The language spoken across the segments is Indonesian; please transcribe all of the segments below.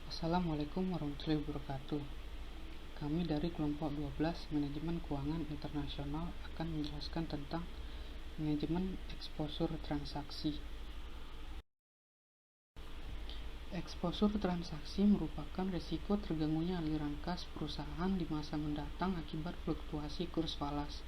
Assalamualaikum warahmatullahi wabarakatuh. Kami dari kelompok 12 Manajemen Keuangan Internasional akan menjelaskan tentang manajemen eksposur transaksi. Eksposur transaksi merupakan risiko terganggunya aliran kas perusahaan di masa mendatang akibat fluktuasi kurs falas.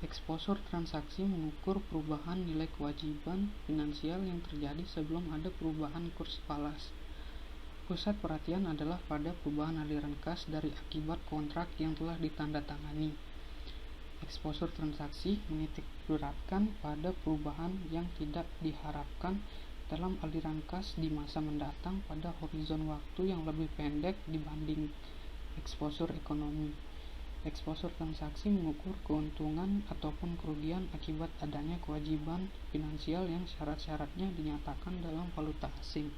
Eksposur transaksi mengukur perubahan nilai kewajiban finansial yang terjadi sebelum ada perubahan kurs falas. Pusat perhatian adalah pada perubahan aliran kas dari akibat kontrak yang telah ditandatangani. Eksposur transaksi menitikberatkan pada perubahan yang tidak diharapkan dalam aliran kas di masa mendatang pada horizon waktu yang lebih pendek dibanding eksposur ekonomi. Eksposur transaksi mengukur keuntungan ataupun kerugian akibat adanya kewajiban finansial yang syarat-syaratnya dinyatakan dalam valuta asing.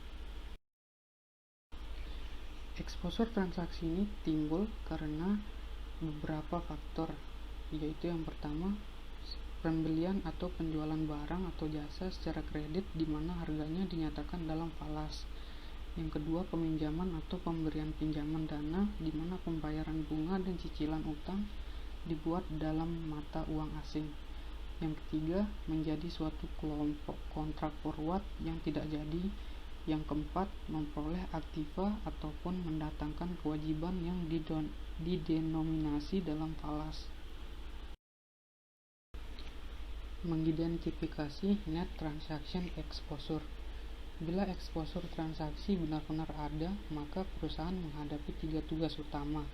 Eksposur transaksi ini timbul karena beberapa faktor, yaitu yang pertama, pembelian atau penjualan barang atau jasa secara kredit di mana harganya dinyatakan dalam falas. Yang kedua, peminjaman atau pemberian pinjaman dana di mana pembayaran bunga dan cicilan utang dibuat dalam mata uang asing. Yang ketiga, menjadi suatu kelompok kontrak forward yang tidak jadi. Yang keempat, memperoleh aktiva ataupun mendatangkan kewajiban yang didenominasi dalam falas. Mengidentifikasi net transaction exposure. Bila eksposur transaksi benar-benar ada, maka perusahaan menghadapi 3 tugas utama.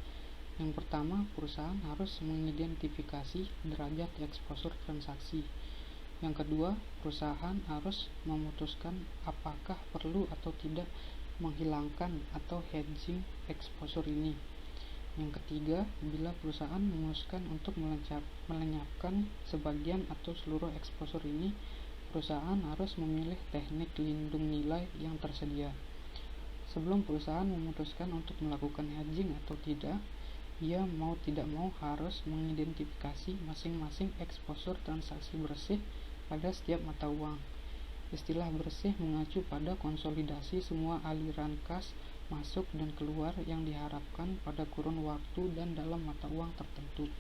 Yang pertama, perusahaan harus mengidentifikasi derajat eksposur transaksi. Yang kedua, perusahaan harus memutuskan apakah perlu atau tidak menghilangkan atau hedging eksposur ini. Yang ketiga, bila perusahaan memutuskan untuk melenyapkan sebagian atau seluruh eksposur ini, perusahaan harus memilih teknik lindung nilai yang tersedia. Sebelum perusahaan memutuskan untuk melakukan hedging atau tidak, ia mau tidak mau harus mengidentifikasi masing-masing eksposur transaksi bersih pada setiap mata uang. Istilah bersih mengacu pada konsolidasi semua aliran kas masuk dan keluar yang diharapkan pada kurun waktu dan dalam mata uang tertentu.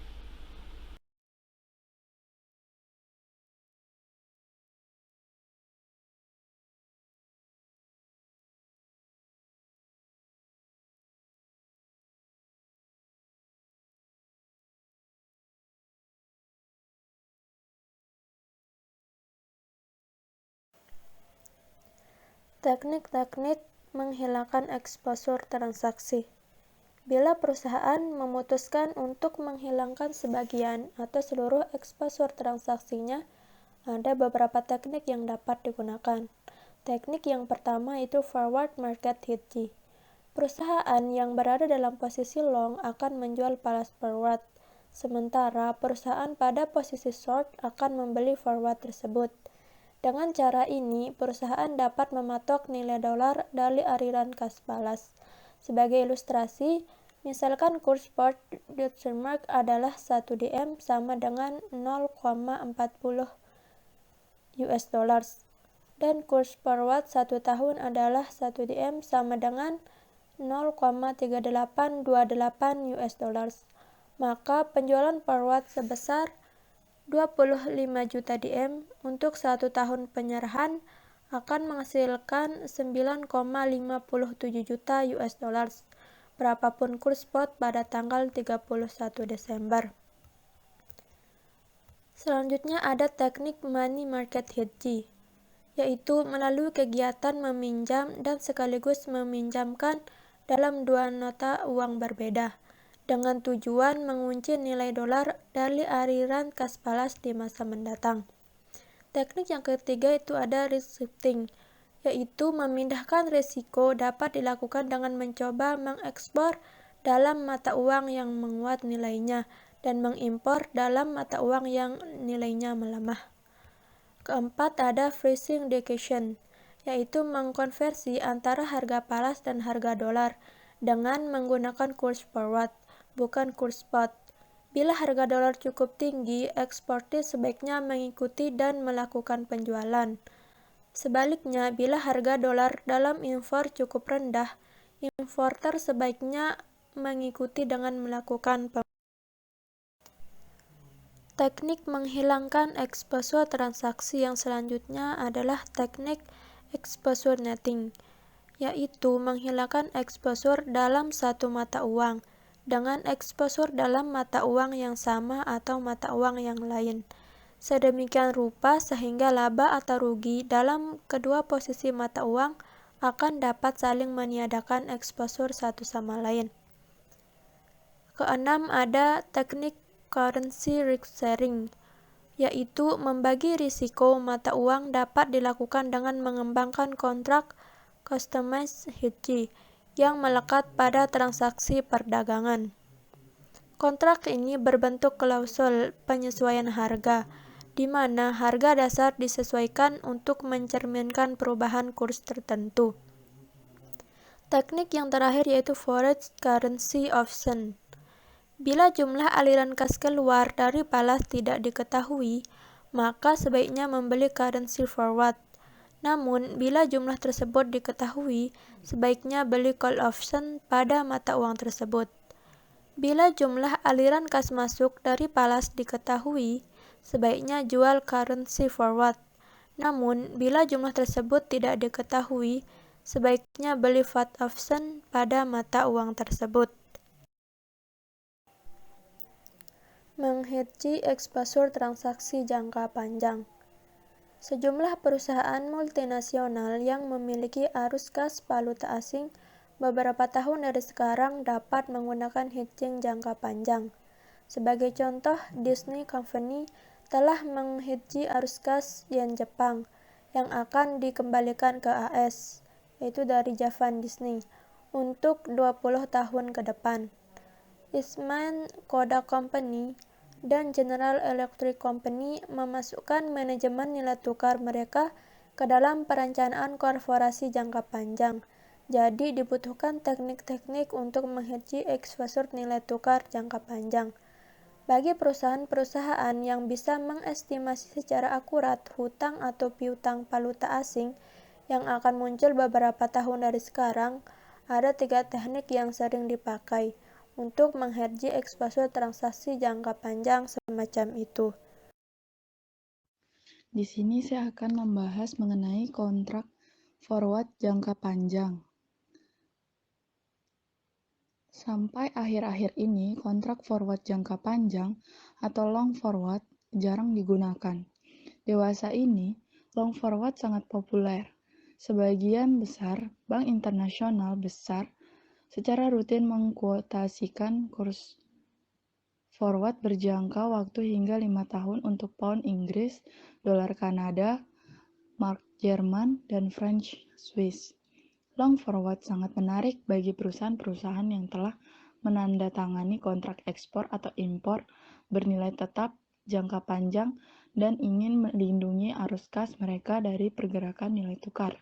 Teknik-teknik menghilangkan eksposur transaksi. Bila perusahaan memutuskan untuk menghilangkan sebagian atau seluruh eksposur transaksinya, ada beberapa teknik yang dapat digunakan. Teknik yang pertama itu forward market hedging. Perusahaan yang berada dalam posisi long akan menjual falas forward, sementara perusahaan pada posisi short akan membeli forward tersebut. Dengan cara ini, perusahaan dapat mematok nilai dolar dari aliran kas falas. Sebagai ilustrasi, misalkan kurs spot Deutsche Mark adalah 1 DM sama dengan 0,40 US dollars dan kurs forward 1 tahun adalah 1 DM sama dengan 0,3828 US dollars. Maka penjualan forward sebesar 25 juta DM untuk 1 tahun penyerahan akan menghasilkan 9,57 juta US dollars, berapapun kurs spot pada tanggal 31 Desember. Selanjutnya ada teknik money market hedging, yaitu melalui kegiatan meminjam dan sekaligus meminjamkan dalam dua nota uang berbeda, dengan tujuan mengunci nilai dolar dari aliran kas falas di masa mendatang. Teknik yang ketiga itu ada risk shifting, yaitu memindahkan risiko dapat dilakukan dengan mencoba mengekspor dalam mata uang yang menguat nilainya dan mengimpor dalam mata uang yang nilainya melemah. Keempat ada freezing decision, yaitu mengkonversi antara harga falas dan harga dolar dengan menggunakan kurs forward, bukan kurs spot. Bila harga dolar cukup tinggi, eksportir sebaiknya mengikuti dan melakukan penjualan. Sebaliknya, bila harga dolar dalam impor cukup rendah, Importer sebaiknya mengikuti dengan melakukan teknik menghilangkan exposure transaksi yang selanjutnya adalah teknik exposure netting, yaitu menghilangkan exposure dalam satu mata uang dengan exposure dalam mata uang yang sama atau mata uang yang lain. Sedemikian rupa sehingga laba atau rugi dalam kedua posisi mata uang akan dapat saling meniadakan exposure satu sama lain. Keenam, ada teknik currency risk sharing, yaitu membagi risiko mata uang dapat dilakukan dengan mengembangkan kontrak customized hedge yang melekat pada transaksi perdagangan. Kontrak ini berbentuk klausul penyesuaian harga, di mana harga dasar disesuaikan untuk mencerminkan perubahan kurs tertentu. Teknik yang terakhir yaitu forex currency option. Bila jumlah aliran kas keluar dari balas tidak diketahui, maka sebaiknya membeli currency forward. Namun, bila jumlah tersebut diketahui, sebaiknya beli call option pada mata uang tersebut. Bila jumlah aliran kas masuk dari balas diketahui, sebaiknya jual currency forward. Namun, bila jumlah tersebut tidak diketahui, sebaiknya beli put option pada mata uang tersebut. Menghedge exposure transaksi jangka panjang. Sejumlah perusahaan multinasional yang memiliki arus kas valuta asing beberapa tahun dari sekarang dapat menggunakan hedging jangka panjang. Sebagai contoh, Disney Company telah menghedge arus kas yen Jepang yang akan dikembalikan ke AS, yaitu dari Javan Disney, untuk 20 tahun ke depan. Eastman Kodak Company dan General Electric Company memasukkan manajemen nilai tukar mereka ke dalam perencanaan korporasi jangka panjang. Jadi dibutuhkan teknik-teknik untuk menghedge exposure nilai tukar jangka panjang. Bagi perusahaan-perusahaan yang bisa mengestimasi secara akurat hutang atau piutang valuta asing yang akan muncul beberapa tahun dari sekarang, ada 3 teknik yang sering dipakai untuk menghedge exposure transaksi jangka panjang semacam itu. Di sini saya akan membahas mengenai kontrak forward jangka panjang. Sampai akhir-akhir ini, kontrak forward jangka panjang atau long forward jarang digunakan. Dewasa ini, long forward sangat populer. Sebagian besar bank internasional besar secara rutin mengkuotasikan kurs forward berjangka waktu hingga 5 tahun untuk pound Inggris, dolar Kanada, mark Jerman, dan French Swiss. Long forward sangat menarik bagi perusahaan-perusahaan yang telah menandatangani kontrak ekspor atau impor bernilai tetap jangka panjang dan ingin melindungi arus kas mereka dari pergerakan nilai tukar.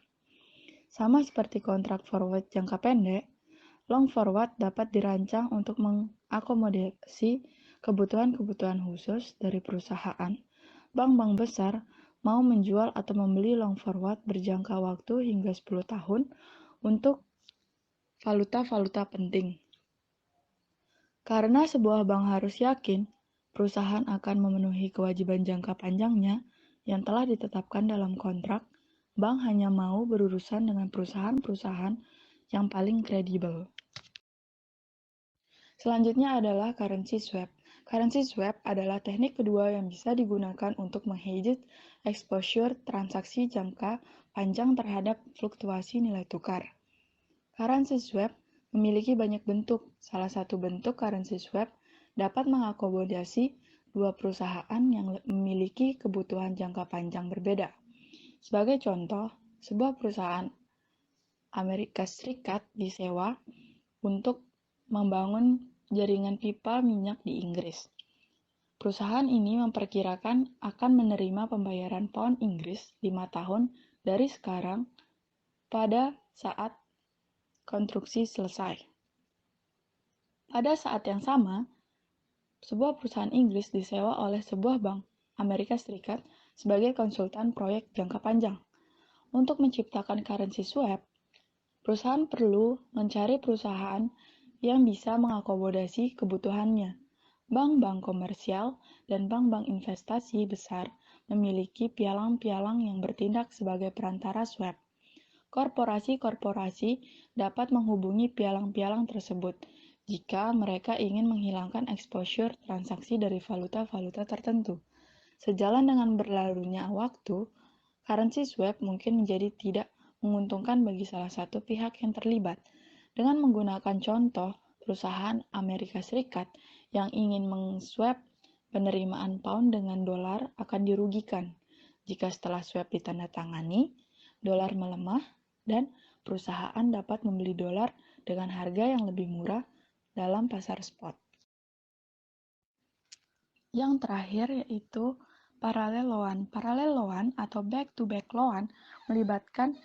Sama seperti kontrak forward jangka pendek, long forward dapat dirancang untuk mengakomodasi kebutuhan-kebutuhan khusus dari perusahaan. Bank-bank besar mau menjual atau membeli long forward berjangka waktu hingga 10 tahun untuk valuta-valuta penting. Karena sebuah bank harus yakin perusahaan akan memenuhi kewajiban jangka panjangnya yang telah ditetapkan dalam kontrak, bank hanya mau berurusan dengan perusahaan-perusahaan yang paling kredibel. Selanjutnya adalah currency swap. Currency swap adalah teknik kedua yang bisa digunakan untuk menghedge exposure transaksi jangka panjang terhadap fluktuasi nilai tukar. Currency swap memiliki banyak bentuk. Salah satu bentuk currency swap dapat mengakomodasi dua perusahaan yang memiliki kebutuhan jangka panjang berbeda. Sebagai contoh, sebuah perusahaan Amerika Serikat disewa untuk membangun jaringan pipa minyak di Inggris. Perusahaan ini memperkirakan akan menerima pembayaran pound Inggris 5 tahun dari sekarang pada saat konstruksi selesai. Pada saat yang sama, sebuah perusahaan Inggris disewa oleh sebuah bank Amerika Serikat sebagai konsultan proyek jangka panjang. Untuk menciptakan currency swap, Perusahaan perlu mencari perusahaan yang bisa mengakomodasi kebutuhannya. Bank-bank komersial dan bank-bank investasi besar memiliki pialang-pialang yang bertindak sebagai perantara swap. Korporasi-korporasi dapat menghubungi pialang-pialang tersebut jika mereka ingin menghilangkan exposure transaksi dari valuta-valuta tertentu. Sejalan dengan berlalunya waktu, currency swap mungkin menjadi tidak menguntungkan bagi salah satu pihak yang terlibat. Dengan menggunakan contoh, perusahaan Amerika Serikat yang ingin meng-swap penerimaan pound dengan dolar akan dirugikan jika setelah swap ditandatangani, dolar melemah dan perusahaan dapat membeli dolar dengan harga yang lebih murah dalam pasar spot. Yang terakhir yaitu parallel loan. Parallel loan atau back-to-back loan melibatkan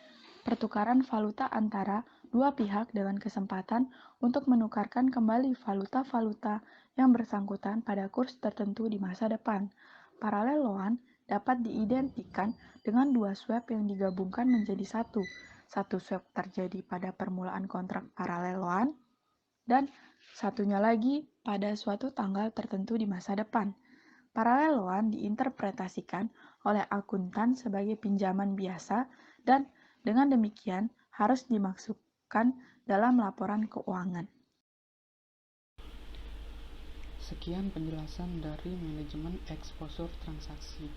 pertukaran valuta antara dua pihak dengan kesempatan untuk menukarkan kembali valuta-valuta yang bersangkutan pada kurs tertentu di masa depan. Parallel loan dapat diidentikan dengan dua swap yang digabungkan menjadi satu. Satu swap terjadi pada permulaan kontrak parallel loan dan satunya lagi pada suatu tanggal tertentu di masa depan. Parallel loan diinterpretasikan oleh akuntan sebagai pinjaman biasa dan dengan demikian harus dimasukkan dalam laporan keuangan. Sekian penjelasan dari manajemen exposure transaksi.